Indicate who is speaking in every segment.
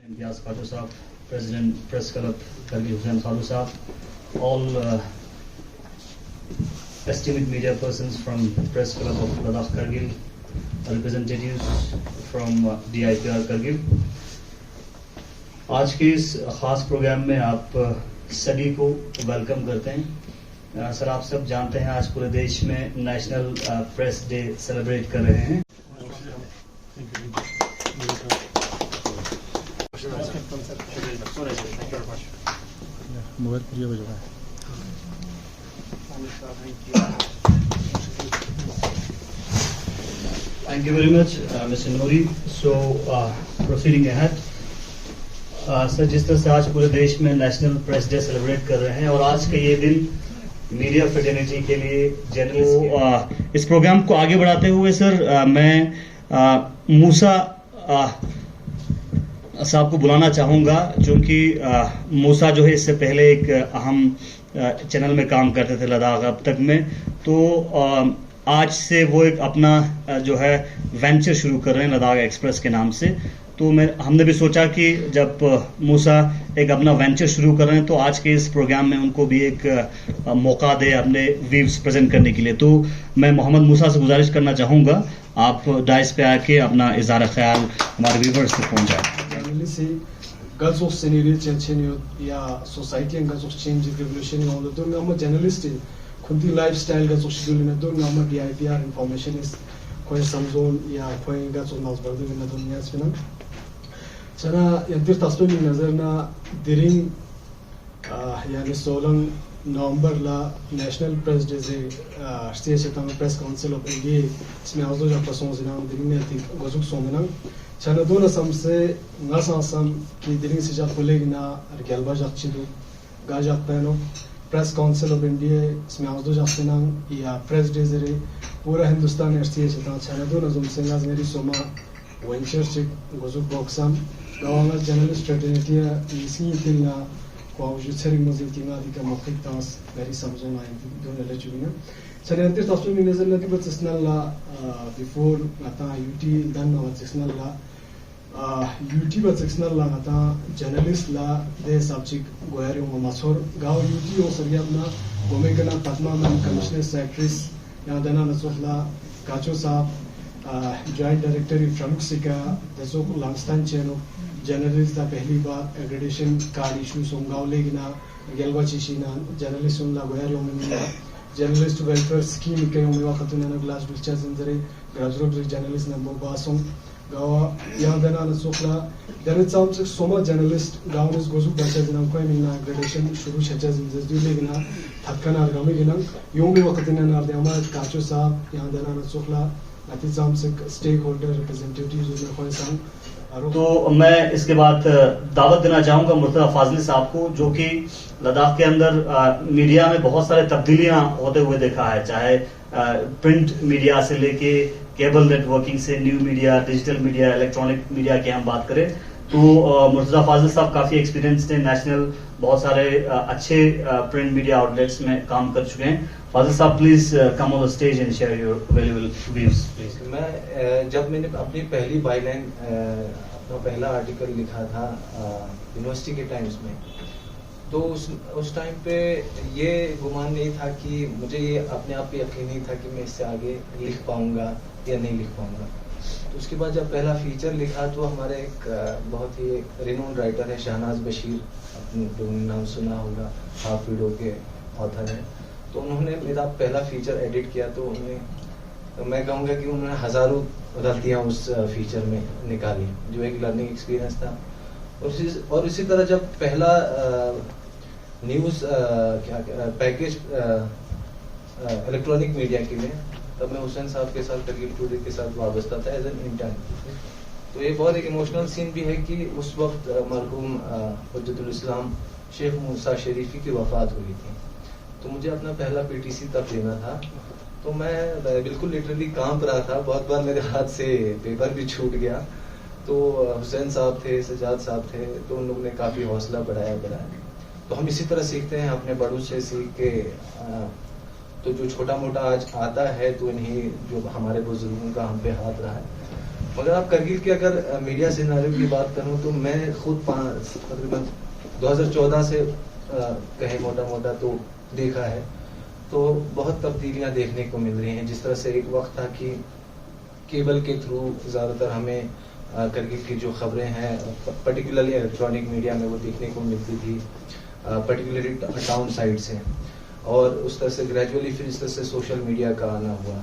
Speaker 1: Imtiaz Khaja Saab, President Press Club Kargil Hussain Khaja Saab, all esteemed media persons from Press Club of Ladakh Kargil, representatives from DIPR Kargil. آج کے اس خاص programme میں آپ سبھی کو welcome کرتے ہیں. سر آپ سب جانتے ہیں آج پورے دیش میں نیشنل پریس ڈے سیلیبریٹ کر رہے ہیں. Thank you very much, Mr. Noori. So, proceeding ahead. سر جس طرح سے آج پورے دیش میں نیشنل پریس ڈے سیلیبریٹ کر رہے ہیں اور آج کا یہ دن میڈیا فیڈرنیٹی کے لیے جرنلسٹ اس پروگرام کو آگے بڑھاتے ہوئے سر میں موسیٰ صاحب کو بلانا چاہوں گا، چونکہ موسیٰ جو ہے اس سے پہلے ایک اہم چینل میں کام کرتے تھے لداخ اب تک میں، تو آج سے وہ ایک اپنا جو ہے وینچر شروع کر رہے ہیں لداخ ایکسپریس کے نام سے. تو ہم نے بھی سوچا کہ جب موسیٰ ایک اپنا وینچر شروع کر رہے ہیں تو آج کے اس پروگرام میں ان کو بھی ایک موقع دے اپنے ویوز پریزنٹ کرنے کے لیے. تو میں محمد موسیٰ سے گزارش کرنا چاہوں گا آپ ڈائس پہ آ کے اپنا اظہار خیال ہمارے ویورز سے پہنچائیں.
Speaker 2: گزوک سینیری چینچینیو یا سوسائٹی گزوک چینج ریولیوشن ہو تو نام جرنلسٹ کھنتی لائف سٹائل گزوک شیڈول میں تو نام D I P R information اس کوئی سمزون یا کوئی گزوک ناز بردو میں دنیا اس میں چنا ینتر تصویر نظر نا درین یعنی 16 نومبر لا نیشنل پریس ڈے سے اشتیہ شتام پریس کونسل آف انڈیا اس میں آزو جا پرسون زنان درین میں تھی گزوک سومنان چنا دون سم سے ناس آسام کی درین سے جا کھولے گنا رکیلبا جاک چیدو گا جاک پہنو پریس کونسل آف انڈیا اس میں آزو جا سنان یا پریس ڈے سے پورا ہندوستان اشتیہ شتام چنا دون سم سے ناز میری سوما وینچر چک گزوک باکسام گاوانا جرنلسٹ فیڈرنیٹی اسی تلنا واوجود سری مزید تینا دیکھا مخیق تاس میری سمجھن آئیں دون اللہ چوبینا چلی انتر تصویر میں نظر لگی بات سسنا اللہ بیفور نتا یوٹی دن بات سسنا اللہ یوٹی بات سسنا اللہ نتا جرنلسٹ لا دے سابچک گویاری و مسور گاو یوٹی و سریابنا گومیگنا پتما من کمشنر سیکٹریس یہاں دینا نصف لا کاچو صاحب جوائنٹ ڈائریکٹر فرمک سکا دسو لانگستان چینو جرنلسٹ دا پہلی بار ایگریڈیشن کارڈ ایشو سونگاو لیگنا گیلوا چیشینا جرنلسٹ ان لا گویاری ہومنا جرنلسٹ ویلفیئر سکیم کے ہومے وقتنا گلاس بلچا زنجرے گرازروب جرنلسٹ نمبر باسوں گاوا یہاں دینا نسوخلا درت سام سے سوما جرنلسٹ گاونس گوزو بچا جنام کوئی مینا ایگریڈیشن شروع چھچا زنجر لیگنا تھکنا ارگامی گنا یوں بھی وقتنا نار دیاما کاچو صاحب یہاں دینا نسوخلا
Speaker 1: تو میں اس کے بعد دعوت دینا چاہوں گا مرتضی فاضلی صاحب کو، جو کہ لداخ کے اندر میڈیا میں بہت سارے تبدیلیاں ہوتے ہوئے دیکھا ہے، چاہے پرنٹ میڈیا سے لے کے کیبل نیٹ ورکنگ سے new media, digital media, electronic media کی ہم بات کریں تو مرتضی فاضل صاحب کافی ایکسپیرینسڈ ہیں، نیشنل بہت سارے اچھے پرنٹ میڈیا آؤٹ لیٹس میں کام کر چکے ہیں. فاضل صاحب please come on the stage and share your valuable views please.
Speaker 3: میں جب میں نے اپنی پہلی بائی لائن اپنا پہلا آرٹیکل لکھا تھا یونیورسٹی کے ٹائمز میں، تو اس ٹائم پہ یہ گمان نہیں تھا کہ مجھے یہ اپنے آپ پہ یقین نہیں تھا کہ میں اس سے آگے لکھ پاؤں گا یا نہیں لکھ پاؤں گا. تو اس کے بعد جب پہلا فیچر لکھا تو ہمارے ایک بہت ہی رینون رائٹر ہے شہناز بشیر، لوگوں نے نام سنا ہوگا، ہاف ویڈو کے آتھر ہیں. تو انہوں نے میرا پہلا فیچر ایڈٹ کیا تو میں کہوں گا کہ انہوں نے ہزاروں غلطیاں اس فیچر میں نکالی، جو ایک لرننگ ایکسپیرینس تھا. اور اسی طرح جب پہلا نیوز پیکیج الیکٹرانک میڈیا کے لیے، تب میں حسین صاحب کے ساتھ کرگل ٹوڈے کے ساتھ وابستہ تھا ایز این انٹرن. تو یہ بہت ایک ایموشنل سین بھی ہے کہ اس وقت مرحوم حجت الاسلام شیخ موسیٰ شریفی کی وفات ہوئی تھی، تو مجھے اپنا پہلا پی ٹی سی تب دینا تھا. تو میں بالکل لٹرلی کانپ رہا تھا، بہت بار میرے ہاتھ سے پیپر بھی چھوٹ گیا. تو حسین صاحب تھے، سجاد صاحب تھے، تو ان لوگوں نے کافی حوصلہ بڑھایا. تو ہم اسی طرح سیکھتے ہیں اپنے بڑوں سے سیکھ کے. تو جو چھوٹا موٹا آج آتا ہے تو انہیں جو ہمارے بزرگوں کا ہم پہ ہاتھ رہا ہے. مگر آپ کرگل کے اگر میڈیا سیناریو کی بات کروں تو میں خود تقریباً 2014 سے کہیں موٹا موٹا تو دیکھا ہے, تو بہت تبدیلیاں دیکھنے کو مل رہی ہیں. جس طرح سے ایک وقت تھا کہ کیبل کے تھرو زیادہ تر ہمیں کرگل کی جو خبریں ہیں پرٹیکولرلی الیکٹرانک میڈیا میں وہ دیکھنے کو ملتی تھی, پرٹیکولرلی ٹاؤن سائڈ سے, اور اس طرح سے گریجولی پھر اس طرح سے سوشل میڈیا کا آنا ہوا.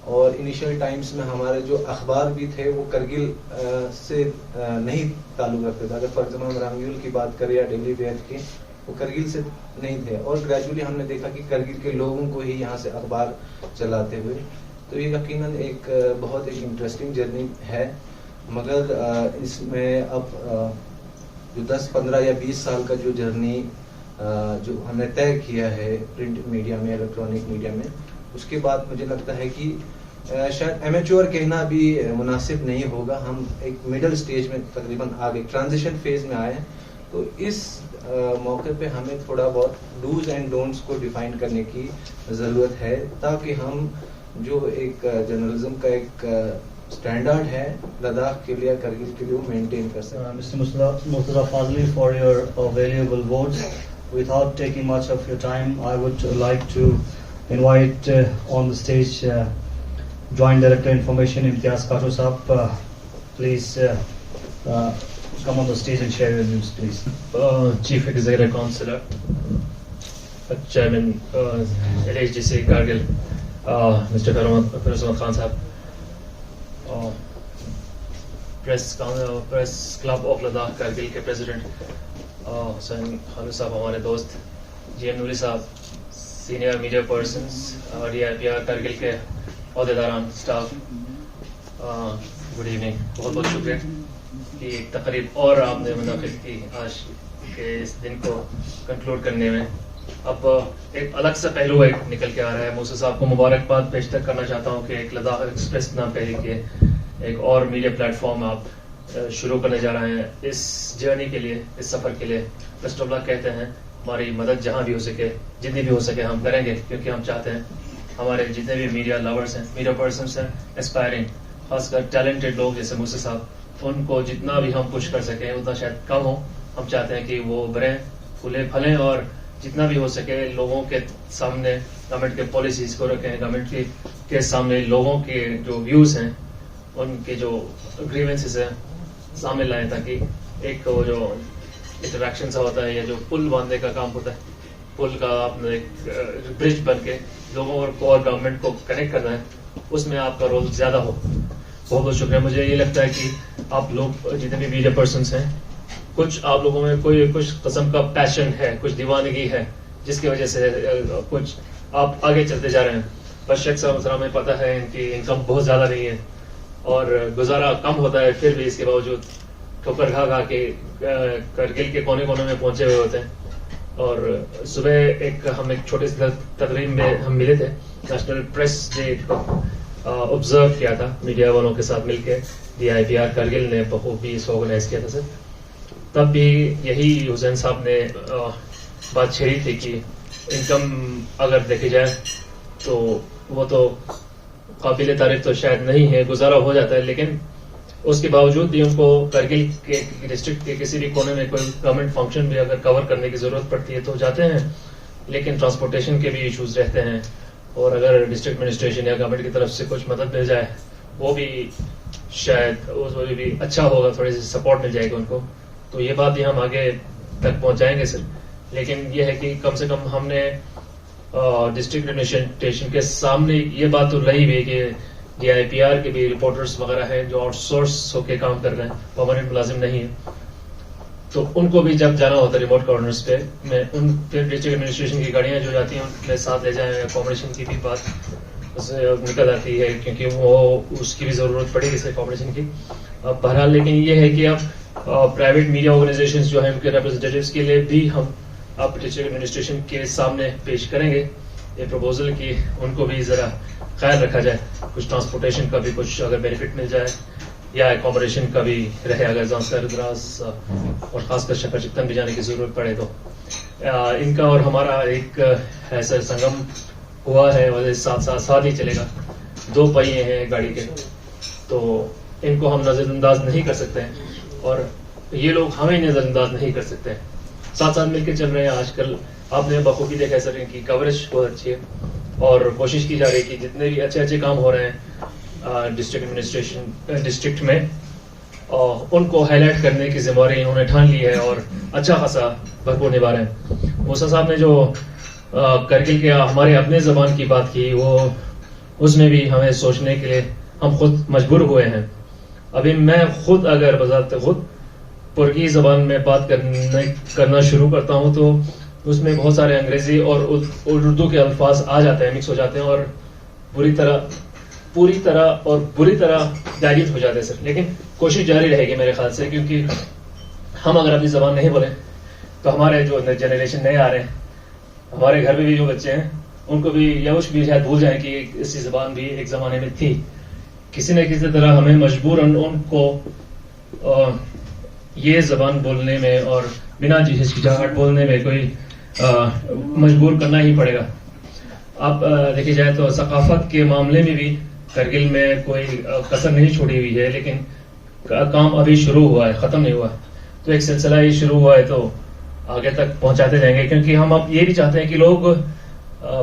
Speaker 3: اور انیشیل ٹائمز میں ہمارے جو اخبار بھی تھے وہ کرگل سے نہیں تعلق رکھتے تھے. اگر فار ایگزامپل رنگیول کی بات کریں یا ڈیلی ویئر کی, وہ کرگل سے نہیں تھے, اور گریجولی ہم نے دیکھا کہ کرگل کے لوگوں کو ہی یہاں سے اخبار چلاتے ہوئے. تو یہ یقیناً ایک بہت ایک انٹرسٹنگ جرنی ہے. مگر اس میں اب جو 10, 15 یا 20 سال کا جو جرنی جو ہم نے طے کیا ہے پرنٹ میڈیا میں, الیکٹرانک میڈیا میں, اس کے بعد مجھے لگتا ہے کہ شاید ایمیچور کہنا بھی مناسب نہیں ہوگا. ہم ایک مڈل سٹیج میں تقریباً آگے ٹرانزیشن فیز میں آئے ہیں. تو اس موقع پہ ہمیں تھوڑا بہت ڈوز اینڈ ڈونٹس کو ڈیفائن کرنے کی ضرورت ہے, تاکہ ہم جو ایک جرنلزم کا ایک اسٹینڈرڈ ہے لداخ کے لیے, کرگل کے لیے, وہ مینٹین کر سکیں.
Speaker 1: Mr. Murtaza Fazli, for your valuable words. Without taking much of your time, I would like to invite on the stage Joint Director Information Imtiaz Khatroo Sahab. Please come on the stage and share your news, please.
Speaker 4: Chief Executive Councillor, Chairman LHDC Kargil, Mr. Firoz Khan Sahab, press club of Ladakh Kargil کے president حسین خانو صاحب, ہمارے دوست جی M Noori صاحب, senior media persons, D I P R Kargil کے عہدیداران, staff, good evening. بہت بہت شکریہ کہ ایک تقریب اور آپ نے منعقد کی آج کے اس دن کو کنکلوڈ کرنے میں. اب ایک الگ سا پہلو ایک نکل کے آ رہا ہے. موسیٰ صاحب کو مبارکباد پیش کرنا چاہتا ہوں کہ ایک لداخ ایکسپریس نام پہ ایک اور میڈیا پلیٹ فارم آپ شروع کرنے جا رہے ہیں اس جرنی کے لیے, اس سفر کے لیے. بیسٹ آف لک کہتے ہیں. ہماری مدد جہاں بھی ہو سکے, جتنی بھی ہو سکے ہم کریں گے, کیونکہ ہم چاہتے ہیں ہمارے جتنے بھی میڈیا لورس ہیں, میڈیا پرسنس ہیں, اسپائرنگ, خاص کر ٹیلنٹڈ لوگ جیسے موسیٰ صاحب, ان کو جتنا بھی ہم پش کر سکیں اتنا شاید کم ہو. ہم چاہتے ہیں کہ وہ بڑھیں, پھولے پھلیں, اور جتنا بھی ہو سکے لوگوں کے سامنے گورنمنٹ کے پالیسیز کو رکھیں, گورنمنٹ کے سامنے لوگوں کے جو ویوز ہیں, ان کے جو گریونسز ہیں سامنے لائیں, تاکہ ایک وہ جو انٹریکشن سا ہوتا ہے یا جو پل باندھنے کا کام ہوتا ہے, پل کا آپ نے ایک برج بن کے لوگوں اور گورنمنٹ کو کنیکٹ کرنا ہے, اس میں آپ کا رول زیادہ ہو. بہت بہت شکریہ. مجھے یہ لگتا ہے کہ آپ لوگ جتنے بھی میڈیا پرسنس ہیں, کچھ آپ لوگوں میں کچھ قسم کا پیشن ہے, کچھ دیوانگی ہے, جس کی وجہ سے کچھ آپ آگے چلتے جا رہے ہیں. بس شیخ صاحب میں پتہ ہے ان کی انکم بہت زیادہ نہیں ہے اور گزارا کم ہوتا ہے, پھر بھی اس کے باوجود ٹھوکر کھا کے کرگل کے کونے کونے میں پہنچے ہوئے ہوتے ہیں. اور صبح ہم ایک چھوٹے سے تقریب میں ہم ملے تھے, نیشنل پریس ڈے آبزرو کیا تھا میڈیا والوں کے ساتھ مل کے, D I P R Kargil نے بخوبی اس کو آرگنائز کیا تھا سر. تب بھی یہی حسین صاحب نے بات چھیڑی تھی کہ انکم اگر دیکھی جائے تو وہ تو قابل تعریف تو شاید نہیں ہے, گزارا ہو جاتا ہے, لیکن اس کے باوجود بھی ان کو کرگل کے ڈسٹرکٹ کے کسی بھی کونے میں کوئی گورنمنٹ فنکشن بھی اگر کور کرنے کی ضرورت پڑتی ہے تو جاتے ہیں. لیکن ٹرانسپورٹیشن کے بھی ایشوز رہتے ہیں, اور اگر ڈسٹرکٹ ایڈمنسٹریشن یا گورنمنٹ کی طرف سے کچھ مدد مل جائے وہ بھی شاید بھی اچھا ہوگا, تھوڑی سی سپورٹ مل جائے گی ان کو. تو یہ بات بھی ہم آگے تک پہنچائیں گے سر. لیکن یہ ہے کہ کم سے کم ہم نے ڈسٹرکٹ ایڈمنسٹریشن کے سامنے یہ بات تو رہی ہوئی کہ ڈی آئی پی آر کے بھی رپورٹرز وغیرہ ہیں جو آؤٹ سورس ہو کے کام کر رہے ہیں, پرماننٹ ملازم نہیں ہیں, تو ان کو بھی جب جانا ہوتا ہے ریموٹ کارنرز پہ, میں ان پھر ڈسٹرکٹ ایڈمنسٹریشن کی گاڑیاں جو جاتی ہیں ان میں ساتھ لے جائیں, اکوموڈیشن کی بھی بات اس سے نکل آتی ہے, کیونکہ وہ اس کی بھی ضرورت پڑے گی اس اکوموڈیشن کی. بہرحال لیکن یہ ہے کہ اب پرائیویٹ میڈیا آرگنائزیشنز جو ہیں ان کے ریپرزنٹیٹیوز کے لیے بھی ہم اب ڈسٹرکٹ ایڈمنسٹریشن کے سامنے پیش کریں گے یہ پروپوزل کہ ان کو بھی ذرا خیال رکھا جائے, کچھ ٹرانسپورٹیشن کا بھی کچھ اگر بینیفٹ مل جائے, یا اکوموڈیشن کا بھی رہے اگر زانسکر دراز اور خاص کر شکر چکتن بھی جانے کی ضرورت پڑے تو. ان کا اور ہمارا ایک ایسا سنگم ہوا ہے اور ساتھ ہی چلے گا. 2 پہیے ہیں گاڑی کے, تو ان کو ہم نظر انداز نہیں کر سکتے ہیں اور یہ لوگ ہمیں نظر انداز نہیں کر سکتے ہیں. ساتھ مل کے چل رہے ہیں. آج کل آپ نے بخوبی دیکھا سر ان کی کوریج بہت اچھی ہے اور کوشش کی جا رہی ہے کہ جتنے بھی اچھے کام ہو رہے ہیں ڈسٹرکٹ ایڈمنسٹریشن ڈسٹرکٹ میں ان کو ہائی لائٹ کرنے کی ذمہ داری انہوں نے ٹھان لی ہے اور اچھا خاصا بھرپور نبھا رہے ہیں. موسیٰ صاحب نے جو کرگل کے ہمارے اپنے زبان کی بات کی, وہ اس میں بھی ہمیں سوچنے کے لیے ہم خود مجبور ہوئے ہیں. ابھی میں خود اگر بذات خود پرگی زبان میں بات کرنا شروع کرتا ہوں تو اس میں بہت سارے انگریزی اور اردو کے الفاظ آ جاتے ہیں, مکس ہو جاتے ہیں اور پوری طرح ڈائلیوٹ ہو جاتے ہیں سر. لیکن کوشش جاری رہے گی میرے خیال سے, کیونکہ ہم اگر اپنی زبان نہیں بولیں تو ہمارے جو جنریشن نئے آ رہے ہیں, ہمارے گھر میں بھی جو بچے ہیں, ان کو بھی یوش بھی شاید بھول جائیں کہ ایسی زبان بھی ایک زمانے میں تھی. کسی نہ کسی طرح ہمیں مجبوراً ان کو یہ زبان بولنے میں اور بنا ہچکچاہٹ بولنے میں کوئی مجبور کرنا ہی پڑے گا. اب دیکھی جائے تو ثقافت کے معاملے میں بھی کرگل میں کوئی کسر نہیں چھوڑی ہوئی ہے, لیکن کام ابھی شروع ہوا ہے, ختم نہیں ہوا. تو ایک سلسلہ ہی شروع ہوا ہے تو آگے تک پہنچاتے جائیں گے, کیونکہ ہم اب یہ بھی چاہتے ہیں کہ لوگ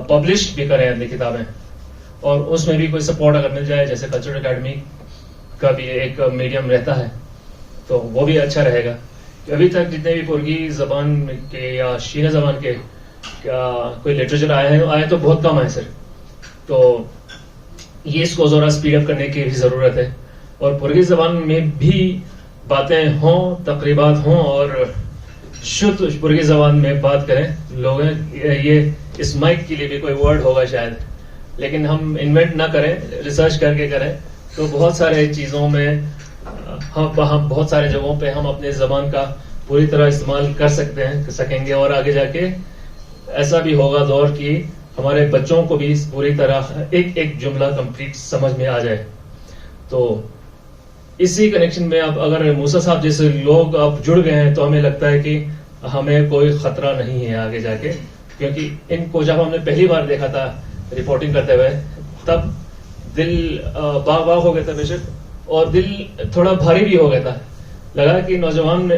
Speaker 4: پبلش بھی کریں اپنی کتابیں اور اس میں بھی کوئی سپورٹ اگر مل جائے, جیسے کلچرل اکیڈمی کا بھی ایک میڈیم رہتا ہے تو وہ بھی اچھا رہے گا. ابھی تک جتنے بھی پرگی زبان کے یا شینہ زبان کے کوئی لٹریچر آئے تو بہت کم آئے سر. تو یہ اس کو ذرا اسپیڈ اپ کرنے کی بھی ضرورت ہے اور پرگی زبان میں بھی باتیں ہوں, تقریبات ہوں اور شدھ پرگی زبان میں بات کریں لوگ. یہ اس مائک کے لیے بھی کوئی ورڈ ہوگا شاید, لیکن ہم انوینٹ نہ کریں, ریسرچ کر کے کریں تو بہت سارے چیزوں میں ہم بہت سارے جگہوں پہ ہم اپنے زبان کا پوری طرح استعمال کر سکیں گے اور آگے جا کے ایسا بھی ہوگا دور کہ ہمارے بچوں کو بھی پوری طرح ایک جملہ کمپلیٹ سمجھ میں آ جائے. تو اسی کنیکشن میں اب اگر موسیٰ صاحب جیسے لوگ اب جڑ گئے ہیں تو ہمیں لگتا ہے کہ ہمیں کوئی خطرہ نہیں ہے آگے جا کے, کیونکہ ان کو جب ہم نے پہلی بار دیکھا تھا رپورٹنگ کرتے ہوئے تب دل باغ ہو گیا تھا بے شک, اور دل تھوڑا بھاری بھی ہو گیا تھا. لگا کہ نوجوان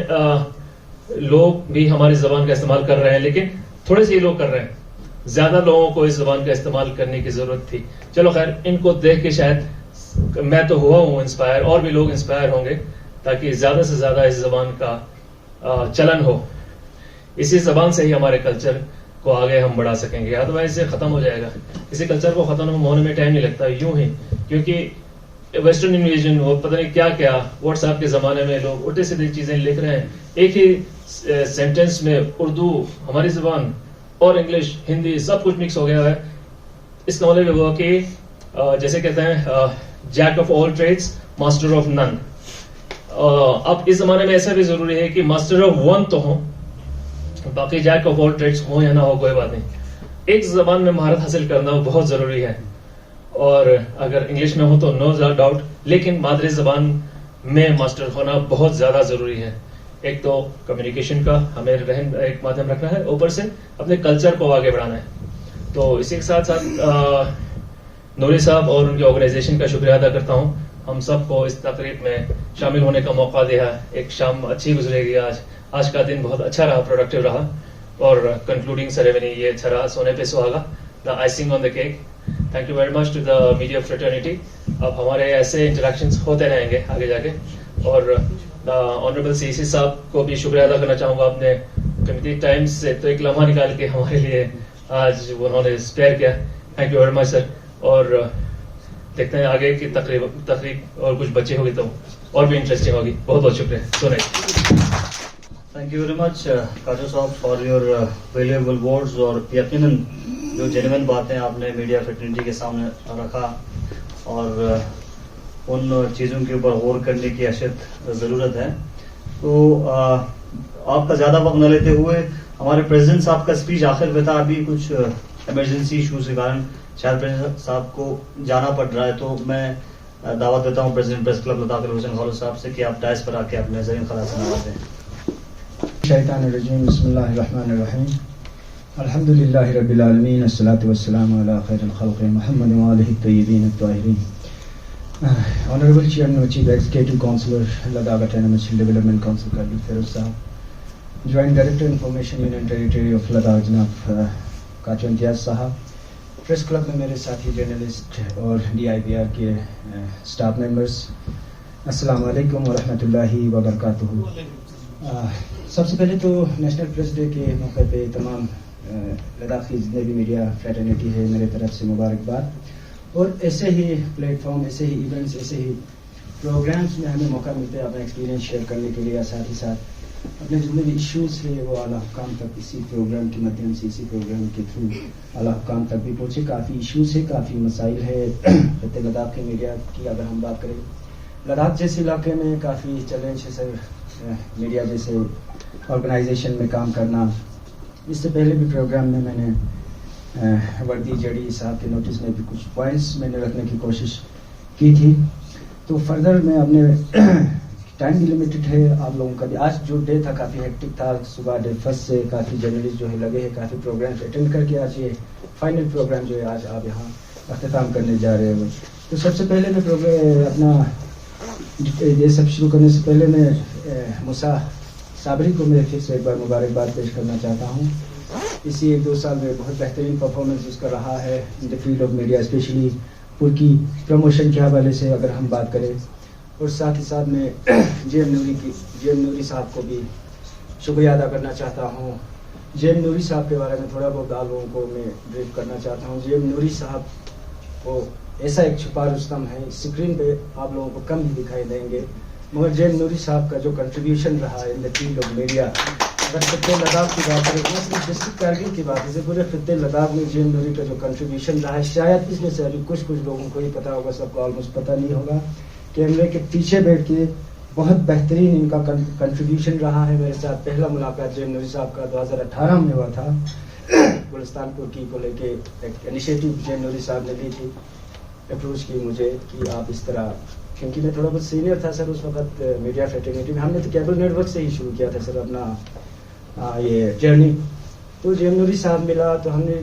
Speaker 4: لوگ بھی ہماری زبان کا استعمال کر رہے ہیں, لیکن تھوڑے سے ہی لوگ کر رہے ہیں, زیادہ لوگوں کو اس زبان کا استعمال کرنے کی ضرورت تھی. چلو خیر, ان کو دیکھ کے شاید میں تو ہوا ہوں انسپائر, اور بھی لوگ انسپائر ہوں گے تاکہ زیادہ سے زیادہ اس زبان کا چلن ہو. اسی زبان سے ہی ہمارے کلچر کو آگے ہم بڑھا سکیں گے, ادروائز یہ ختم ہو جائے گا. کسی کلچر کو ختم ہونے میں ٹائم نہیں لگتا یوں ہی, کیونکہ ویسٹرن انویژن وہ پتہ نہیں کیا کیا واٹس ایپ کے زمانے میں لوگ الٹے سیدھی چیزیں لکھ رہے ہیں. ایک ہی سینٹینس میں اردو, ہماری زبان اور انگلش, ہندی سب کچھ مکس ہو گیا ہے. اس کا مطلب یہ ہوا کہ جیسے کہتے ہیں Jack of all traits master of none. اب اس زمانے میں ایسا بھی ضروری ہے کہ ماسٹر آف ون تو ہوں, باقی جیک آف آل ٹریڈس ہوں یا نہ ہو کوئی بات نہیں. ایک زبان میں مہارت حاصل کرنا بہت ضروری ہے, اور اگر انگلش میں ہو تو نو ڈاؤٹ, لیکن مادری زبان میں ماسٹر ہونا بہت زیادہ ضروری ہے. ایک تو کمیونیکیشن کا ہمیں ایک مادھیم رکھنا ہے, اوپر سے اپنے کلچر کو آگے بڑھانا ہے. تو اسی کے ساتھ نوری صاحب اور ان کی آرگنائزیشن کا شکریہ ادا کرتا ہوں. ہم سب کو اس تقریب میں شامل ہونے کا موقع دیا. ایک شام اچھی گزرے گی آج کا دن بہت اچھا رہا, پروڈکٹیو رہا, اور کنکلوڈنگ سیریمنی یہ اچھا رہا, سونے پہ سہاگا, the icing on the cake. Thank you very much to the media fraternity. اب ہمارے ایسے انٹریکشنز ہوتے رہیں گے آگے جا کے. اور آنریبل سی سی صاحب کو بھی شکریہ ادا کرنا چاہوں گا, اپنے قیمتی ٹائم سے تو ایک لمحہ نکال کے ہمارے لیے آج انہوں نے اسپیئر کیا. تھینک یو ویری مچ سر. اور دیکھتے ہیں آگے کی تقریب اور کچھ بچے ہوگی تو اور بھی انٹرسٹنگ ہوگی. بہت بہت شکریہ. سنیں.
Speaker 1: تھینک یو ویری مچ کاجو صاحب فار یور ویلیبل ورڈز, اور یقیناً جو جینوئن باتیں آپ نے میڈیا فریٹرنیٹی کے سامنے رکھا, اور ان چیزوں کے اوپر غور کرنے کی اشد ضرورت ہے. تو آپ کا زیادہ وقت نہ لیتے ہوئے, ہمارے پریزیڈنٹ صاحب کا اسپیچ آخر پہ تھا, ابھی کچھ ایمرجنسی ایشوز کے کارن شاید پریزیڈنٹ صاحب کو جانا پڑ رہا ہے. تو میں دعوت دیتا ہوں پریزیڈنٹ پریس کلب لداخ الحسین خالد صاحب سے کہ آپ ڈائس پر آ کے اپنے نظرین خلاص نواز دیں.
Speaker 5: شیطان الرجیم. بسم اللہ الرحمن الرحیم. الحمد للہ رب العالمین الصلاۃ والسلام علی خیر الخلق محمد وآلہ الطیبین الطاہرین. Honorable Chairman, Chief Executive Councillor, Ladakh Autonomous Development Council, Kargil Feroz Sahab, Joint Director Information Union Territory of Ladakh, جناب کاچو امتیاز صاحب, پریس کلب میں میرے ساتھی جرنلسٹ اور DIPR کے اسٹاف ممبرس, السلام علیکم ورحمۃ اللہ وبرکاتہ. سب سے پہلے تو نیشنل پریس ڈے کے موقع پہ تمام لداخ کی جتنے بھی میڈیا فریٹرنیٹی ہے میرے طرف سے مبارکباد. اور ایسے ہی پلیٹ فارم, ایسے ہی ایونٹس, ایسے ہی پروگرامس میں ہمیں موقع ملتا ہے اپنا ایکسپیرینس شیئر کرنے کے لیے, ساتھ ہی ساتھ اپنے جتنے بھی ایشوز ہیں وہ اعلیٰ حکام تک اسی پروگرام کے مادھیم سے, اسی پروگرام کے تھرو اعلیٰ حکام تک بھی پہنچے. کافی ایشوز ہے, کافی مسائل ہے خطے لداخ کے میڈیا کی. اگر ہم بات کریں لداخ جیسے علاقے میں کافی چیلنج ہے سر, میڈیا جیسے آرگنائزیشن میں کام کرنا. اس سے پہلے بھی پروگرام میں نے وردی جڑی صاحب کے نوٹس میں بھی کچھ پوائنٹس میں نے رکھنے کی کوشش کی تھی. تو فردر میں اپنے ٹائم بھی لمیٹڈ ہے, آپ لوگوں کا بھی آج جو ڈے تھا کافی ہیکٹک تھا. صبح ڈے فرسٹ سے کافی جرنلسٹ جو ہے لگے ہیں, کافی پروگرامس اٹینڈ کر کے آج یہ فائنل پروگرام جو ہے آج آپ یہاں اختتام کرنے جا رہے ہیں. تو سب سے پہلے میں پروگرام اپنا یہ سب شروع کرنے سے پہلے میں موسیٰ صابری کو میں پھر سے ایک بار مبارکباد پیش کرنا چاہتا ہوں. اسی 1-2 سال میں بہت بہترین پرفارمنس اس کا رہا ہے in the field of media, especially پور کی پروموشن کے حوالے سے اگر ہم بات کریں. اور ساتھ ہی ساتھ میں جے ایم نوری صاحب کو بھی شکریہ ادا کرنا چاہتا ہوں. جے ایم نوری صاحب کے بارے میں تھوڑا بہت آپ لوگوں کو میں بریف کرنا چاہتا ہوں. جے ایم نوری صاحب وہ ایسا ایک چھپا رستم ہے, اسکرین پہ آپ لوگوں کو کم ہی دکھائی دیں گے, مگر جے ایم نوری صاحب کا جو کنٹریبیوشن رہا ہے in the field of media, اگر خطے لداخ کی بات کریں, صرف ڈسٹرکٹ کارگل کی بات ہے, پورے خطے لداخ میں جے ایم نوری کا جو کنٹریبیوشن رہا ہے, شاید اس میں سے ابھی کچھ لوگوں کو ہی پتا ہوگا, سب کو آلموسٹ پتا نہیں ہوگا. کیمرے کے پیچھے بیٹھ کے بہت بہترین ان کا کنٹریبیوشن رہا ہے. میرے ساتھ پہلا ملاقات جے ایم نوری صاحب کا 2018 میں ہوا تھا. گلستان پور کو لے کے ایک انیشیٹو جے ایم نوری صاحب نے لی تھی, اپروچ کی مجھے کہ آپ اس طرح, کیونکہ میں تھوڑا بہت سینئر تھا سر اس وقت میڈیا فریٹرنیٹی میں. ہم نے تو کیبل نیٹ ورک سے ہی شروع کیا تھا سر اپنا یہ جرنی. تو جے ایم نوری صاحب ملا تو ہم نے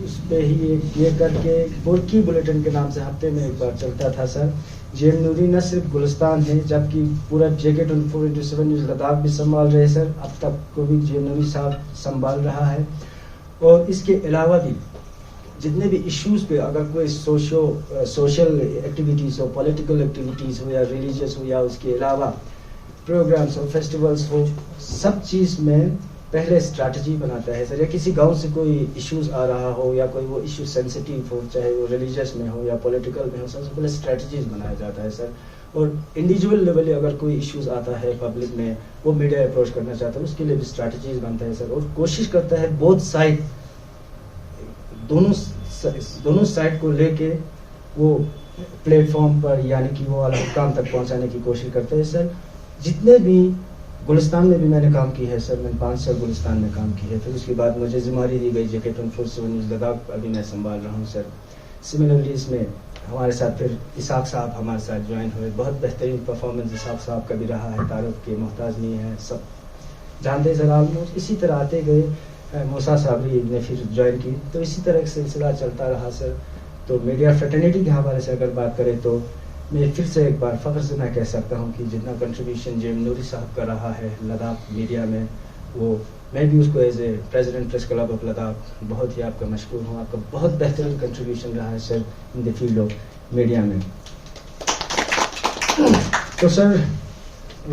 Speaker 5: اس پہ ہی یہ کر کے پورکی بلیٹن کے نام سے ہفتے میں ایک بار چلتا تھا سر. جے ایم نوری نہ صرف گلستان ہے جبکہ پورا JK24/7 نیوز لداخ بھی سنبھال رہے سر, اب تک کو بھی جے ایم نوری صاحب سنبھال رہا ہے. اور اس کے علاوہ بھی جتنے بھی ایشوز پہ اگر کوئی سوشل ایکٹیویٹیز ہو, پولیٹیکل ایکٹیویٹیز ہو یا ریلیجیس ہو یا اس کے علاوہ پروگرامس ہو, فیسٹیولس ہو, سب چیز میں پہلے اسٹریٹجی بناتا ہے سر. یا کسی گاؤں سے کوئی ایشوز آ رہا ہو یا کوئی وہ ایشو سینسیٹیو ہو, چاہے وہ ریلیجیس میں ہو یا پولیٹیکل میں ہو, سب سے پہلے اسٹریٹجیز بنایا جاتا ہے سر. اور انڈیویجول لیول اگر کوئی ایشوز آتا ہے پبلک میں, وہ میڈیا اپروچ کرنا چاہتا ہے, اس کے لیے بھی اسٹریٹجیز بنتا ہے سر. اور کوشش کرتا ہے بوتھ سائڈ, دونوں سائڈ کو لے کے وہ پلیٹ فارم پر یعنی کہ وہ اعلیٰ حکام تک پہنچانے کی کوشش کرتے ہیں سر. جتنے بھی گلستان میں بھی میں نے کام کی ہے سر, میں نے 5 سال گلستان میں کام کی ہے. پھر اس کے بعد مجھے ذمہ داری دی گئی JK24/7 نیوز لداخ, ابھی میں سنبھال رہا ہوں سر. سملرلی اس میں ہمارے ساتھ پھر اسحاق صاحب ہمارے ساتھ جوائن ہوئے. بہت بہترین پرفارمنس اسحاق صاحب کا بھی رہا ہے, تعارف کے محتاج نہیں ہے, سب جانتے سر آلموسٹ. اسی طرح آتے گئے موسیٰ صابری نے پھر جوائن کی, تو اسی طرح ایک سلسلہ چلتا رہا سر. تو میڈیا فریٹرنیٹی کے حوالے سے اگر بات کریں تو میں پھر سے ایک بار فخر سے میں کہہ سکتا ہوں کہ جتنا کنٹریبیوشن جے ایم نوری صاحب کا رہا ہے لداخ میڈیا میں, وہ میں بھی اس کو as a president press club of Ladakh بہت ہی آپ کا مشکور ہوں. آپ کا بہت بہترین کنٹریبیوشن رہا ہے sir in the field of media میں. تو سر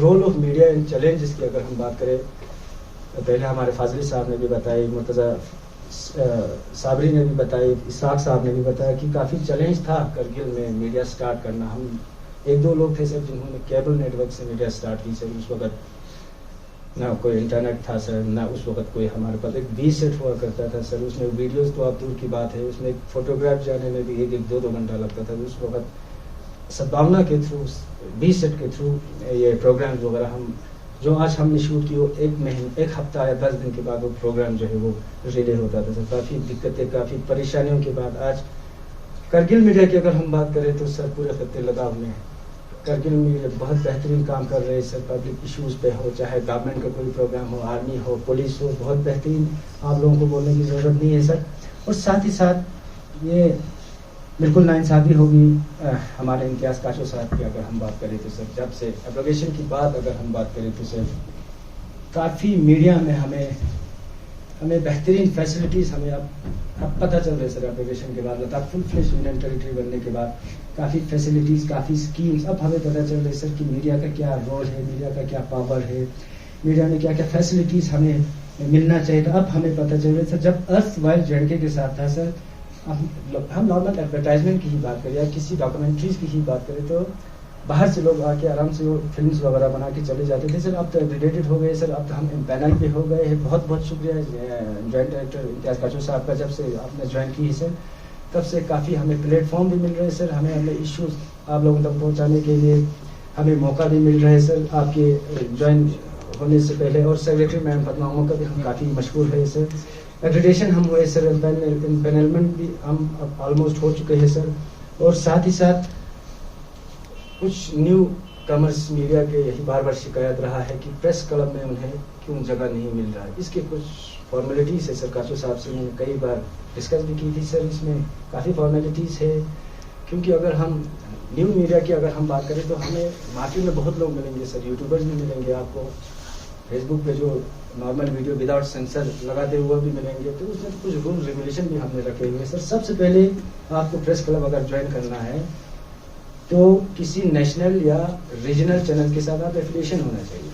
Speaker 5: رول آف میڈیا ان چیلنجز کی اگر ہم بات کریں, پہلے ہمارے فاضلی صاحب نے بھی بتائی, مرتضیٰ صابری نے بھی بتائی, اسحاق صاحب نے بھی بتایا کہ کافی چیلنج تھا کرگل میں میڈیا سٹارٹ کرنا. ہم 1-2 لوگ تھے سر جنہوں نے کیبل نیٹ ورک سے میڈیا سٹارٹ کی سر. اس وقت نہ کوئی انٹرنیٹ تھا سر, نہ اس وقت کوئی ہمارے پاس ایک 20 سیٹ ہوا کرتا تھا سر. اس میں ویڈیوز تو آپ دور کی بات ہے, اس میں ایک فوٹوگراف جانے میں بھی 1-2 گھنٹہ لگتا تھا. اس وقت سدبھاونا کے تھرو 20 سیٹ کے تھرو یہ پروگرامز وغیرہ ہم جو آج ہم نے شوٹ کی وہ ایک ہفتہ یا 10 دن کے بعد وہ پروگرام جو ہے وہ ریلے ہوتا تھا سر. کافی دقتیں, کافی پریشانیوں کے بعد آج کرگل میڈیا کی اگر ہم بات کریں تو سر پورے خطے لداخ میں کرگل میں بہت بہترین کام کر رہے ہیں سر. پبلک ایشوز پہ ہو, چاہے گورنمنٹ کا کوئی پروگرام ہو, آرمی ہو, پولیس ہو, بہت بہترین, آپ لوگوں کو بولنے کی ضرورت نہیں ہے سر. اور ساتھ ہی ساتھ یہ بالکل ناانصافی ہوگی ہمارے امتیاز کاشو صاحب کی اگر ہم بات کریں تو سر, جب سے ایبروگیشن کی بات اگر ہم بات کریں تو سر کافی میڈیا میں ہمیں بہترین فیسلٹیز ہمیں اب پتہ چل رہا ہے سر. ایبروگیشن کے بعد لداخ فل فلیش یونین ٹیریٹری بننے کے بعد کافی فیسلٹیز, کافی اسکیمز اب ہمیں پتہ چل رہی ہے سر کہ میڈیا کا کیا رول ہے, میڈیا کا کیا پاور ہے, میڈیا میں کیا کیا فیسلٹیز ہمیں ملنا چاہیے تھا. اب ہمیں پتہ چل رہا ہے سر جب ارتھ وائل جے کے ساتھ تھا سر, ہم نارمل ایڈورٹائزمنٹ کی ہی بات کریں یا کسی ڈاکومنٹریز کی ہی بات کریں تو باہر سے لوگ آ کے آرام سے وہ فلمز وغیرہ بنا کے چلے جاتے تھے سر. اب تو ایگریگیٹڈ ہو گئے سر, اب تو ہم امپینل پہ ہو گئے ہیں. بہت بہت شکریہ جوائنٹ ڈائریکٹر امتیاز کاشو صاحب کا, جب سے آپ نے جوائن کی ہے سر تب سے کافی ہمیں پلیٹ فارم بھی مل رہے ہیں سر, ہمیں اپنے ایشوز آپ لوگوں تک پہنچانے کے لیے ہمیں موقع بھی مل رہا ہے سر آپ کے جوائن ہونے سے پہلے. اور سیکریٹری میم فتمہ عمر کا بھی ہم کافی مشہور ہے سر. ایگریڈیشن ہم ہوئے سر, امپینلمنٹ بھی ہم اب آلموسٹ ہو چکے ہیں سر. اور ساتھ ہی ساتھ کچھ نیو کمرس میڈیا کے یہی بار بار شکایت رہا ہے کہ پریس کلب میں انہیں کیوں جگہ نہیں مل رہا ہے. اس کے کچھ فارمیلٹیز ہے سر. کاشو صاحب سے میں نے کئی بار ڈسکس بھی کی تھی سر, اس میں کافی فارمیلٹیز ہے کیونکہ اگر ہم نیو میڈیا کی اگر ہم بات کریں تو ہمیں مارکیٹ میں بہت لوگ ملیں گے سر, یوٹیوبرز بھی ملیں گے آپ کو, فیس بک پہ جو نارمل ویڈیو وداؤٹ سینسر لگاتے ہوئے بھی ملیں گے. تو اس میں کچھ رول ریگولیشن بھی ہم نے رکھے ہوئے سر. سب سے پہلے آپ کو پریس کلب اگر جوائن کرنا ہے تو کسی نیشنل یا ریجنل چینل کے ساتھ آپ ایفیلیشن ہونا چاہیے,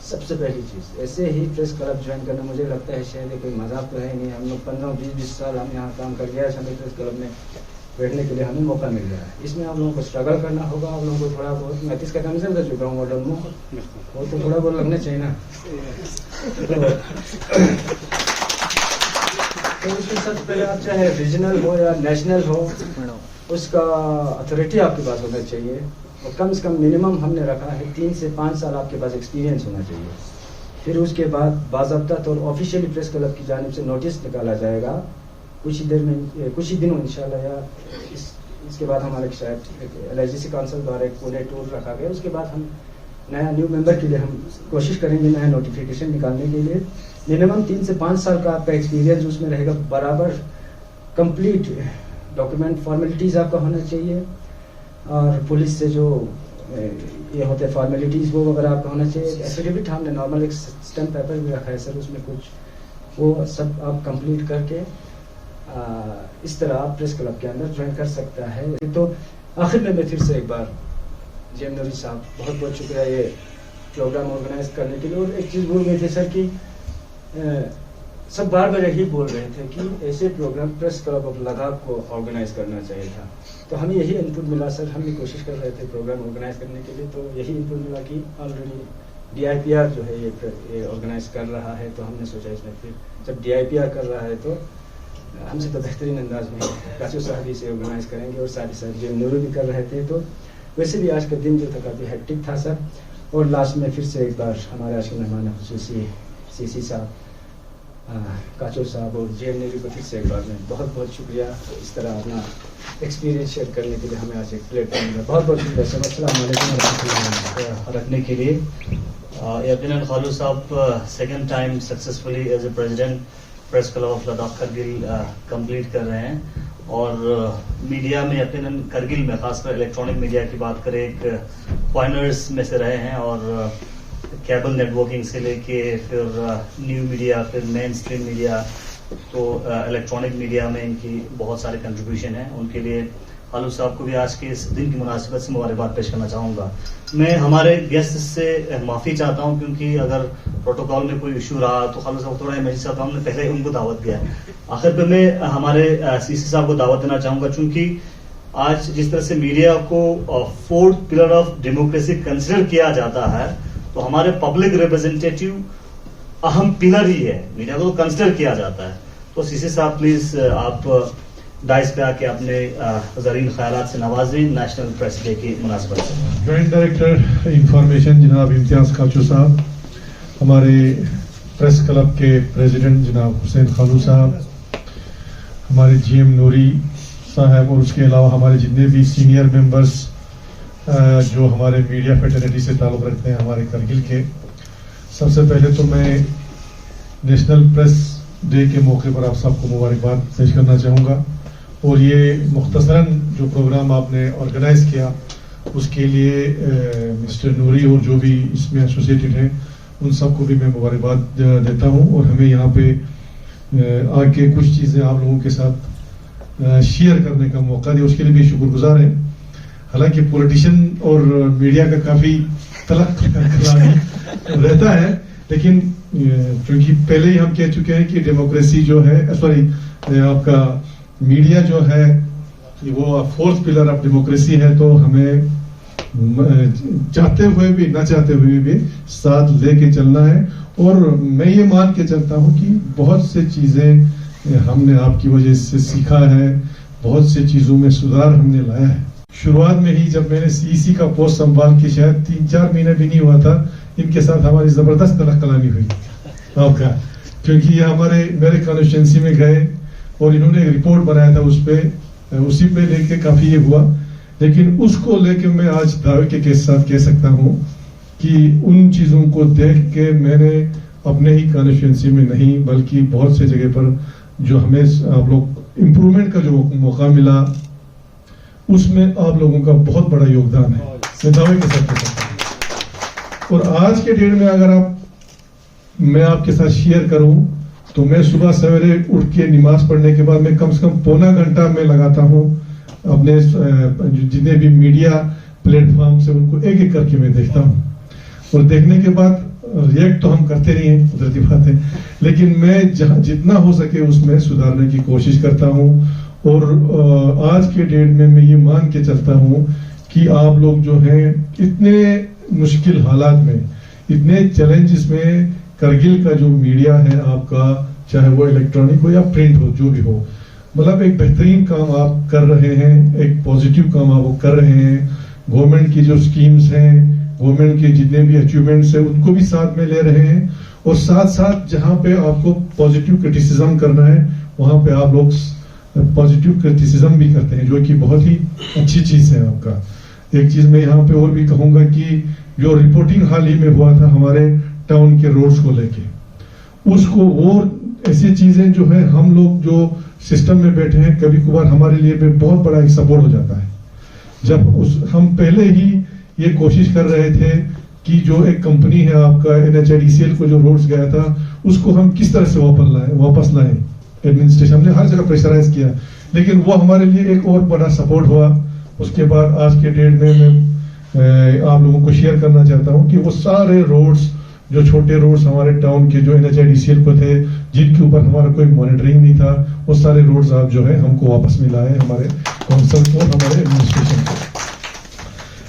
Speaker 5: سب سے پہلی چیز. ایسے ہی پریس کلب جوائن کرنا مجھے لگتا ہے شاید کوئی مذاق تو ہے نہیں. ہم لوگ 15-20 سال ہم یہاں کام کر گیا, ہمیں پریس کلب میں بیٹھنے کے لیے ہمیں موقع مل رہا ہے. اس میں آپ لوگوں کو اسٹرگل کرنا ہوگا. آپ لوگوں کو تھوڑا بہت, میں 30 کا کمیشن کر چکا ہوں آرڈر میں, وہ تو تھوڑا بہت لگنا چاہیے نا. تو اس میں سب سے پہلے آپ چاہے ریجنل ہو یا نیشنل ہو, اس کا اتھارٹی آپ کے پاس ہونا چاہیے. اور کم سے کم منیمم ہم نے رکھا ہے 3 سے 5 سال آپ کے پاس ایکسپیرینس ہونا چاہیے. پھر اس کے بعد باضابطہ طور آفیشیلی پریس کلب کی جانب سے نوٹس نکالا جائے گا کچھ ہی دنوں انشاءاللہ, یا اس کے بعد ہمارے شاید LIGC کونسل دوارا ایک پونے ٹور رکھا گیا. اس کے بعد ہم نیا نیو ممبر کے لیے ہم کوشش کریں گے نیا نوٹیفیکیشن نکالنے کے لیے. منیمم 3 سے 5 سال کا آپ کا ایکسپیرینس اس میں رہے گا, برابر کمپلیٹ ڈاکیومنٹ فارمیلٹیز آپ کا ہونا چاہیے. اور پولیس سے جو یہ ہوتے ہیں فارمیلٹیز وہ وغیرہ آپ کا ہونا چاہیے. ایفیڈیوٹ ہم نے نارمل ایک اسٹمپ پیپر بھی رکھا ہے سر, اس میں کچھ وہ سب آپ کمپلیٹ کر کے اس طرح آپ پریس کلب کے اندر جوائن کر سکتا ہے. تو آخر میں پھر سے ایک بار جی ایم نوری صاحب بہت بہت شکریہ یہ پروگرام آرگنائز کرنے کے لیے. اور ایک چیز بول گئے تھے سر کہ سب بار بار یہی بول رہے تھے کہ ایسے programme press club of Ladakh کو آرگنائز کرنا چاہیے تھا. تو ہمیں یہی انپٹ ملا سر, ہم بھی کوشش کر رہے تھے پروگرام آرگنائز کرنے کے لیے. تو یہی انپٹ ملا کہ آلریڈی DIPR جو ہے یہ آرگنائز کر رہا ہے. تو ہم نے سوچا اس میں پھر جب DIPR کر رہا ہے تو ہم سے تو بہترین انداز میں کاشو صاحب ہی سے آرگنائز کریں گے. اور ساتھ ہی ساتھ جو نورو بھی کر رہے تھے. تو ویسے بھی آج کا دن جو تھا کافی ہیکٹک تھا سر. اور لاسٹ میں پھر سے ایک بار ہمارے آج کے مہمان خصوصی CC صاحب, کاشو صاحب اور جی ایم نیوری کو پھر سے ایک بار میں بہت بہت شکریہ اس طرح اپنا ایکسپیرینس شیئر کرنے کے لیے ہمیں آج ایک پلیٹ فارم میں بہت بہت شکریہ سر. السلام علیکم ورحمۃ اللہ
Speaker 1: رکھنے کے لیے. یقیناً خالو صاحب second time successfully as a president press club of Ladakh Kargil complete کر رہے ہیں. اور میڈیا میں یقیناً کرگل میں خاص کر الیکٹرانک میڈیا کی بات کریں ایک پوائنرز میں سے رہے ہیں. اور کیبل نیٹ ورکنگ سے لے کے پھر نیو میڈیا, پھر مین اسٹریم میڈیا, تو الیکٹرانک میڈیا میں ان کی بہت سارے کنٹریبیوشن ہیں. ان کے لیے خالو صاحب کو بھی آج کے اس دن کی مناسبت سے مبارکباد پیش کرنا چاہوں گا. میں ہمارے گیسٹ سے معافی چاہتا ہوں کیونکہ اگر پروٹوکول میں کوئی ایشو رہا تو خالو صاحب تھوڑا ایمرجنسی چاہتا ہوں, ہم نے پہلے ہی ان کو دعوت دیا ہے. آخر پہ میں ہمارے CC صاحب کو دعوت دینا چاہوں گا چونکہ آج جس طرح سے میڈیا کو 4th pillar of democracy consider کیا جاتا ہے تو ہمارے پبلک ریپرزینٹیٹیو اہم پلر ہی ہے. میڈیا کو کنسیڈر کیا جاتا ہے. تو CC صاحب پلیز آپ ڈائس پہ آ کے اپنے زرعین خیالات سے نوازیں نیشنل پریس ڈے کی مناسبت سے.
Speaker 6: جوائنٹ ڈائریکٹر انفارمیشن جناب امتیاز کاشو صاحب, ہمارے پریس کلب کے پریزیڈنٹ جناب حسین خالو صاحب, ہمارے GM نوری صاحب, اور اس کے علاوہ ہمارے جتنے بھی سینئر ممبرس جو ہمارے میڈیا فیٹرنیٹی سے تعلق رکھتے ہیں ہمارے کرگل کے. سب سے پہلے تو میں نیشنل پریس ڈے کے موقع پر آپ سب کو مبارکباد پیش کرنا چاہوں گا, اور یہ مختصراً جو پروگرام آپ نے آرگنائز کیا اس کے لیے مسٹر نوری اور جو بھی اس میں ایسوسیٹڈ ہیں ان سب کو بھی میں مبارکباد دیتا ہوں, اور ہمیں یہاں پہ آ کے کچھ چیزیں آپ لوگوں کے ساتھ شیئر کرنے کا موقع دیا, اس کے لیے بھی شکر گزار ہیں. حالانکہ پولیٹیشین اور میڈیا کا کافی تلق کلامی رہتا ہے, لیکن چونکہ پہلے ہی ہم کہہ چکے ہیں کہ ڈیموکریسی جو ہے آپ کا میڈیا جو ہے وہ فورتھ پلر آف ڈیموکریسی ہے, تو ہمیں چاہتے ہوئے بھی نہ چاہتے ہوئے بھی ساتھ لے کے چلنا ہے. اور میں یہ مان کے چلتا ہوں کہ بہت سے چیزیں ہم نے آپ کی وجہ سے سیکھا ہے, بہت سے چیزوں میں سدھار ہم نے لایا ہے. شروعات میں ہی جب میں نے CEC کا پوسٹ سنبھال کے شاید 3-4 مہینے بھی نہیں ہوا تھا, ان کے ساتھ ہماری زبردست تلق کلامی ہوئی آپ کا, کیونکہ یہ میرے کانسٹیٹوئنسی میں گئے اور انہوں نے ایک رپورٹ بنایا تھا, اس پہ اسی پہ لے کے کافی یہ ہوا. لیکن اس کو لے کے میں آج دعوے کے ساتھ کہہ سکتا ہوں کہ ان چیزوں کو دیکھ کے میں نے اپنے ہی کانسٹیٹوئنسی میں نہیں بلکہ بہت سے جگہ پر جو ہمیں آپ لوگ امپرومنٹ کا جو موقع ملا اس میں آپ لوگوں کا بہت بڑا یوگدان ہے, میں دعوے کے ساتھ کہہ سکتا ہوں. اور آج کے ڈیٹ میں اگر میں آپ کے ساتھ شیئر کروں تو میں صبح سویرے اٹھ کے نماز پڑھنے کے بعد میں کم سے کم پونا گھنٹہ میں لگاتا ہوں اپنے جتنے بھی میڈیا پلیٹ فارم سے ان کو ایک ایک کر کے میں دیکھتا ہوں, اور دیکھنے کے بعد ریئیکٹ تو ہم کرتے نہیں ہیں, قدرتی بات ہے, لیکن میں جتنا ہو سکے اس میں سدھارنے کی کوشش کرتا ہوں. اور آج کے ڈیٹ میں یہ مان کے چلتا ہوں کہ آپ لوگ جو ہیں اتنے مشکل حالات میں, اتنے چیلنجز میں کرگل کا جو میڈیا ہے آپ کا, چاہے وہ الیکٹرانک ہو یا پرنٹ ہو, جو بھی ہو, مطلب ایک بہترین کام آپ کر رہے ہیں, ایک پازیٹیو کام آپ کر رہے ہیں. گورنمنٹ کی جو اسکیمز ہیں, گورنمنٹ کے جتنے بھی اچیومنٹس ہیں ان کو بھی ساتھ میں لے رہے ہیں, اور ساتھ ساتھ جہاں پہ آپ کو پازیٹیو کرٹیسزم کرنا ہے وہاں پہ آپ لوگ پازیٹیو کرٹیسزم بھی کرتے ہیں, جو کہ بہت ہی اچھی چیز ہے آپ کا. ایک چیز میں یہاں پہ اور بھی کہوں گا کہ جو رپورٹنگ حال ہی میں ہوا تھا ہمارے ٹاؤن کے روڈز کو لے کے, اس کو اور ایسی چیزیں جو ہے ہم لوگ جو سسٹم میں بیٹھے ہیں کبھی کبھار ہمارے لیے بھی بہت بڑا ایک سپورٹ ہو جاتا ہے. جب ہم پہلے ہی یہ کوشش کر رہے تھے کہ جو ایک کمپنی ہے آپ کا NHIDCL کو جو روڈز گیا تھا اس کو ہم کس طرح سے واپس لائیں, ایڈمنسٹریشن ہم نے ہر جگہ پریشرائز کیا, لیکن وہ ہمارے لیے ایک اور بڑا سپورٹ ہوا. اس کے بعد آج کے ڈیٹ میں آپ لوگوں کو شیئر کرنا چاہتا ہوں کہ وہ سارے روڈز جو چھوٹے روڈز ہمارے ٹاؤن کے جو NHIDCL کو تھے جن کے اوپر ہمارا کوئی مانیٹرنگ نہیں تھا, وہ سارے روڈز آپ جو ہے ہم کو واپس ملا ہے ہمارے کونسل کو, ہمارے ایڈمنسٹریشن کو.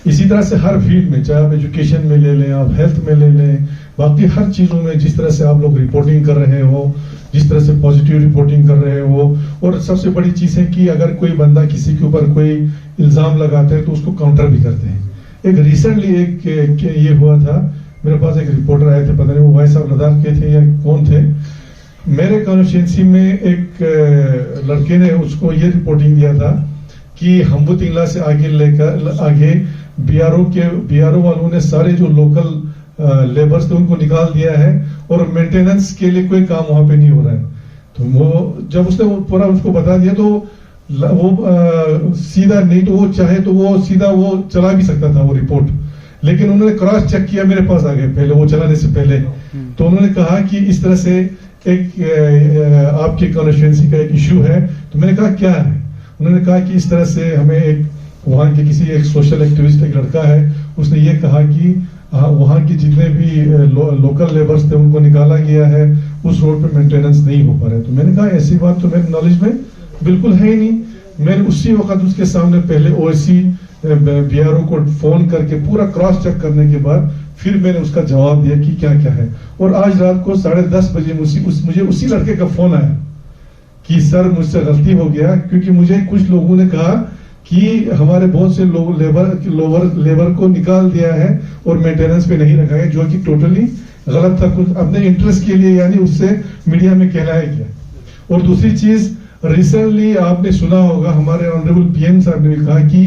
Speaker 6: اسی طرح سے ہر فیلڈ میں, چاہے آپ ایجوکیشن میں لے لیں, آپ ہیلتھ میں لے لیں, باقی ہر چیزوں میں جس طرح سے آپ لوگ رپورٹنگ کر رہے ہو, جس طرح سے پازیٹیو رپورٹنگ کر رہے ہو, اور سب سے بڑی چیز ہے کہ اگر کوئی بندہ کسی کے اوپر کوئی الزام لگاتا ہے تو اس کو کاؤنٹر بھی کرتے ہیں. ایک ریسنٹلی ایک یہ ہوا تھا, میرے پاس ایک رپورٹر آئے تھے, پتہ نہیں وہ وائس آف لداخ کے تھے یا کون تھے, میرے کانسٹیٹوئنسی میں ایک لڑکے نے اس کو یہ رپورٹنگ دیا تھا کہ ہمبو تنگلا سے آگے BRO والوں نے سارے جو لوکل لیبرز تھے ان کو نکال دیا ہے اور مینٹیننس کے لیے کوئی کام وہاں پہ نہیں ہو رہا ہے. تو وہ جب اس نے پورا اس کو بتا دیا تو وہ سیدھا نہیں تو وہ چاہے تو وہ سیدھا وہ چلا بھی سکتا تھا وہ رپورٹ, لیکن انہوں نے کراس چیک کیا میرے پاس آگے پہلے وہ چلانے سے پہلے, تو انہوں نے کہا کہ اس طرح سے ایک آپ کی کانسٹیٹوئنسی کا ایک ایشو ہے. تو میں نے کہا کیا ہے, انہوں نے کہا کہ اس طرح سے ہمیں ایک وہاں کے کسی ایک سوشل ایکٹیوسٹ ایک لڑکا ہے, اس نے یہ کہا کہ وہاں کے جتنے بھی لوکل لیبرز تھے ان کو نکالا گیا ہے, اس روڈ پہ مینٹیننس نہیں ہو پا رہا ہے. تو میں نے کہا ایسی بات تو میرے نالج میں بالکل ہے ہی نہیں. میں نے اسی وقت اس کے سامنے پہلے OSC BRO کو فون کر کے پورا کراس چیک کرنے کے بعد پھر میں نے اس کا جواب دیا کہ کیا کیا ہے. اور آج رات کو 10:30 بجے مجھے اسی لڑکے کا فون آیا کہ سر مجھ سے غلطی ہو گیا, کیونکہ مجھے کچھ لوگوں نے کہا کہ ہمارے بہت سے لیبر کو نکال دیا ہے اور مینٹیننس پہ نہیں رکھا ہے, جو کہ ٹوٹلی غلط تھا, کچھ اپنے انٹرسٹ کے لیے یعنی اس سے میڈیا میں کہلایا گیا. اور دوسری چیز ریسنٹلی آپ نے سنا ہوگا ہمارے آنریبل PM صاحب نے بھی کہا کہ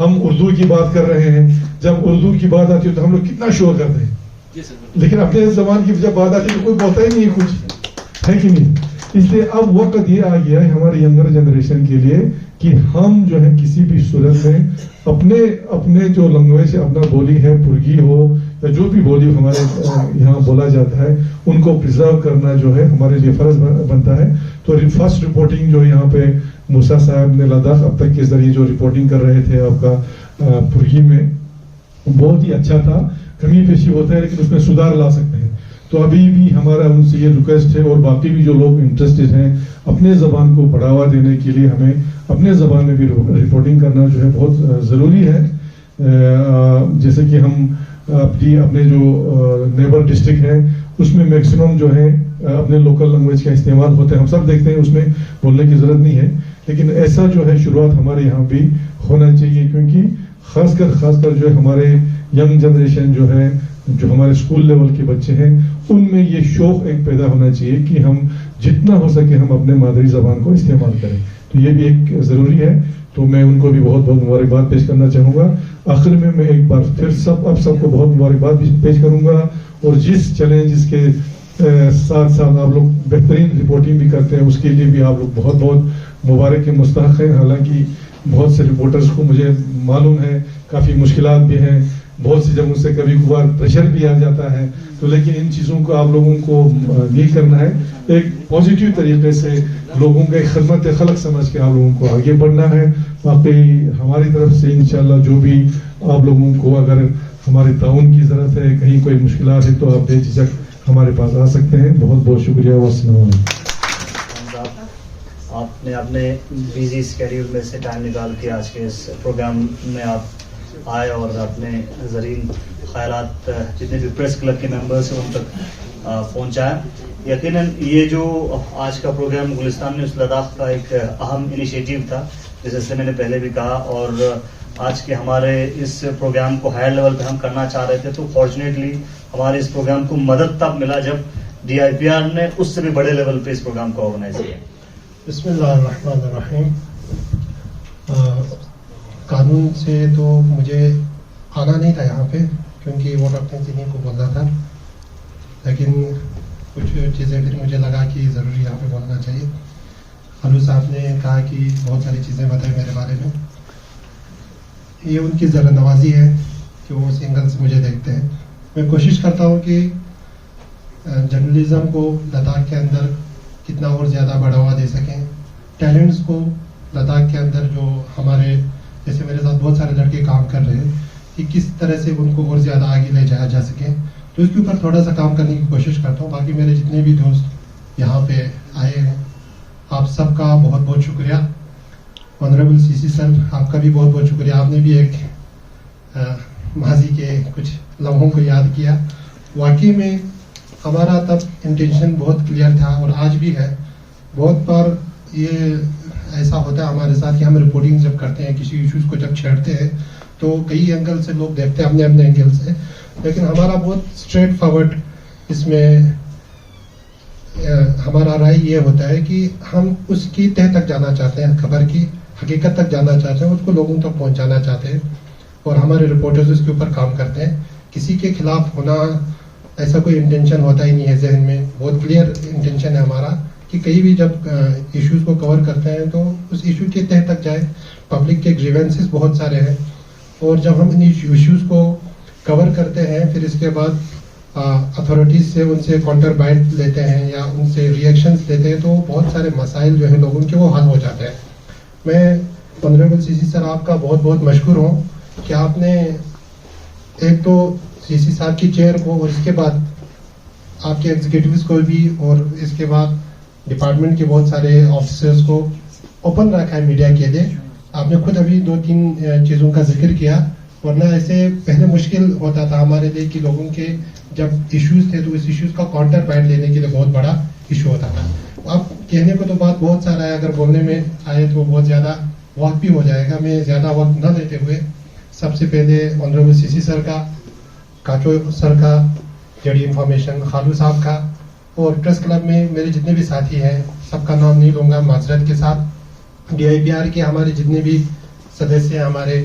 Speaker 6: ہم اردو کی بات کر رہے ہیں, جب اردو کی بات آتی ہے تو ہم لوگ کتنا شور کرتے ہیں, لیکن اپنے زبان کی جب بات آتی ہے تو کوئی بولتا ہی نہیں ہے کچھ, ہے کہ نہیں. اس لیے اب وقت یہ آ گیا ہے ہمارے ینگر جنریشن کے لیے کہ ہم جو ہے کسی بھی صورت میں اپنے جو لینگویج اپنا بولی ہے, پرگی ہو یا جو بھی بولی ہمارے یہاں بولا جاتا ہے, ان کو پرزرو کرنا جو ہے ہمارے لیے فرض بنتا ہے. تو فرسٹ رپورٹنگ جو یہاں پہ موسیٰ صاحب نے لداخ اب تک کے ذریعے جو رپورٹنگ کر رہے تھے آپ کا پرگی میں, بہت ہی اچھا تھا. کمی پیشی ہوتا ہے لیکن اس میں سدھار لا سکتے ہیں. تو ابھی بھی ہمارا ان سے یہ ریکویسٹ ہے, اور باقی بھی جو لوگ انٹرسٹڈ ہیں اپنے زبان کو بڑھاوا دینے کے لیے ہمیں اپنے زبان میں بھی رپورٹنگ کرنا جو ہے بہت ضروری ہے. جیسے کہ ہم اپنے جو نیبر ڈسٹرکٹ ہے اس میں میکسیمم جو ہے اپنے لوکل لینگویج کا استعمال ہوتا ہے, ہم سب دیکھتے ہیں, اس میں بولنے کی ضرورت نہیں ہے. لیکن ایسا جو ہے شروعات ہمارے یہاں بھی ہونا چاہیے, کیونکہ خاص کر جو ہے ہمارے ینگ جنریشن جو ہے, جو ہمارے اسکول لیول کے بچے ہیں, ان میں یہ شوق ایک پیدا ہونا چاہیے کہ ہم جتنا ہو سکے ہم اپنے مادری زبان کو استعمال کریں. تو یہ بھی ایک ضروری ہے. تو میں ان کو بھی بہت بہت مبارکباد پیش کرنا چاہوں گا. آخر میں ایک بار پھر سب کو بہت مبارکباد پیش کروں گا, اور جس چیلنجز کے ساتھ ساتھ آپ لوگ بہترین رپورٹنگ بھی کرتے ہیں اس کے لیے بھی آپ لوگ بہت بہت مبارک کے مستحق ہیں. حالانکہ بہت سے رپورٹرز کو مجھے معلوم ہے کافی مشکلات بھی ہیں, بہت سی جگہوں سے کبھی کبھار پریشر بھی آ جاتا ہے, تو لیکن ان چیزوں کو آپ لوگوں کو نہیں کرنا ہے, ایک پازیٹیو طریقے سے لوگوں کے خدمت خلق سمجھ کے آپ لوگوں کو آگے بڑھنا ہے. باقی ہماری طرف سے انشاءاللہ جو بھی آپ لوگوں کو اگر ہمارے تعاون کی ضرورت ہے, کہیں کوئی مشکلات ہے, تو آپ بے جھجک ہمارے پاس آ سکتے ہیں. بہت بہت شکریہ. والسلام علیکم.
Speaker 1: آپ نے اپنے بیزی اسکیڈیول میں سے ٹائم نکال کے آج کے اس پروگرام میں آپ آئے اور اپنے زرین خیالات جتنے بھی پریس کلب کے ممبرس ہیں ان تک پہنچایا. یقیناً یہ جو آج کا پروگرام گلستان میں اس لداخ کا ایک اہم انیشیٹو تھا, جیسے میں نے پہلے بھی کہا, اور آج کے ہمارے اس پروگرام کو ہائر لیول پہ ہم کرنا چاہ رہے تھے. تو فارچونیٹلی ہمارے اس پروگرام کو مدد تب ملا جب DIPR نے اس سے بھی بڑے لیول پہ اس پروگرام کو آرگنائز کیا.
Speaker 7: بسم اللہ الرحمن الرحیم. قانون سے تو مجھے آنا نہیں تھا یہاں پہ, کیونکہ ووٹ آف تھینکس انہیں کو بولنا تھا, لیکن کچھ چیزیں پھر مجھے لگا کہ ضروری یہاں پہ بولنا چاہیے. خالو صاحب نے کہا کہ بہت ساری چیزیں بتائی میرے بارے میں. یہ ان کی ذرا نوازی ہے کہ وہ اس اینگل سے مجھے دیکھتے ہیں. میں کوشش کرتا ہوں کہ جرنلزم کو لداخ کے اندر کتنا اور زیادہ بڑھاوا دے سکیں, ٹیلنٹس کو لداخ کے اندر جو ہمارے جیسے میرے ساتھ بہت سارے لڑکے کام کر رہے ہیں, کہ کس طرح سے ان کو اور زیادہ آگے لے جایا جا سکے. تو اس کے اوپر تھوڑا سا کام کرنے کی کوشش کرتا ہوں. باقی میرے جتنے بھی دوست یہاں پہ آئے ہیں, آپ سب کا بہت بہت شکریہ. آنریبل CC سر, آپ کا بھی بہت بہت شکریہ. آپ نے بھی ایک ماضی کے کچھ لمحوں کو یاد کیا. واقعی میں ہمارا تب انٹینشن بہت کلیئر تھا, اور آج بھی ہے. بہت بار یہ ایسا ہوتا ہے ہمارے ساتھ کہ ہم رپورٹنگ جب کرتے ہیں کسی ایشوز کو جب چھیڑتے ہیں تو کئی اینگل سے لوگ دیکھتے ہیں اپنے اپنے اینگل سے, لیکن ہمارا بہت اسٹریٹ فارورڈ اس میں ہمارا رائے یہ ہوتا ہے کہ ہم اس کی تہ تک جانا چاہتے ہیں, خبر کی حقیقت تک جانا چاہتے ہیں, اس کو لوگوں تک پہنچانا چاہتے ہیں, اور ہمارے رپورٹرز اس کے اوپر کام کرتے ہیں. کسی کے خلاف ہونا ایسا کوئی انٹینشن ہوتا ہی نہیں ہے ذہن میں. بہت کلیئر انٹینشن ہے ہمارا کہ کہیں بھی جب ایشوز کو کور کرتے ہیں تو اس ایشو کے تہ تک جائے. پبلک کے گریونسز بہت سارے ہیں, اور جب ہم ان ایشوز کو کور کرتے ہیں پھر اس کے بعد اتھارٹیز سے ان سے کاؤنٹر بائٹ لیتے ہیں یا ان سے ریئیکشنز لیتے ہیں, تو بہت سارے مسائل جو ہیں لوگوں کے وہ حل ہو جاتے ہیں. میں آنریبل CC سر آپ کا بہت بہت مشکور ہوں کہ آپ نے ایک تو CC صاحب کی چیئر کو, اور اس کے بعد آپ کے ایگزیکٹوز کو بھی, اور اس کے بعد ڈپارٹمنٹ کے بہت سارے آفیسرز کو اوپن رکھا ہے میڈیا کے لیے. آپ نے خود ابھی 2-3 چیزوں کا ذکر کیا, ورنہ ایسے پہلے مشکل ہوتا تھا ہمارے لیے کہ لوگوں کے جب ایشوز تھے تو اس ایشوز کا کاؤنٹر پوائنٹ لینے کے لیے بہت بڑا ایشو ہوتا تھا. اب کہنے کو تو بات بہت سارا ہے, اگر بولنے میں آئے تو بہت زیادہ وقت بھی ہو جائے گا. میں زیادہ وقت نہ لیتے ہوئے سب سے پہلے آنریبل CC سر کا, کاچو سر کا, جڑی انفارمیشن, خالو صاحب کا, اور پریس کلب میں میرے جتنے بھی ساتھی ہیں سب کا نام نہیں لوں گا معذرت کے ساتھ. DIPR کے ہمارے جتنے بھی سدسیہ ہیں, ہمارے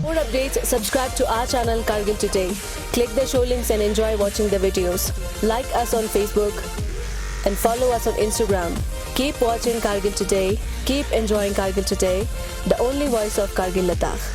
Speaker 8: For more updates, subscribe to our channel Kargil Today. Click the show links and enjoy watching the videos. Like us on Facebook and follow us on Instagram. Keep watching Kargil Today. Keep enjoying Kargil Today, the only voice of Kargil Ladakh.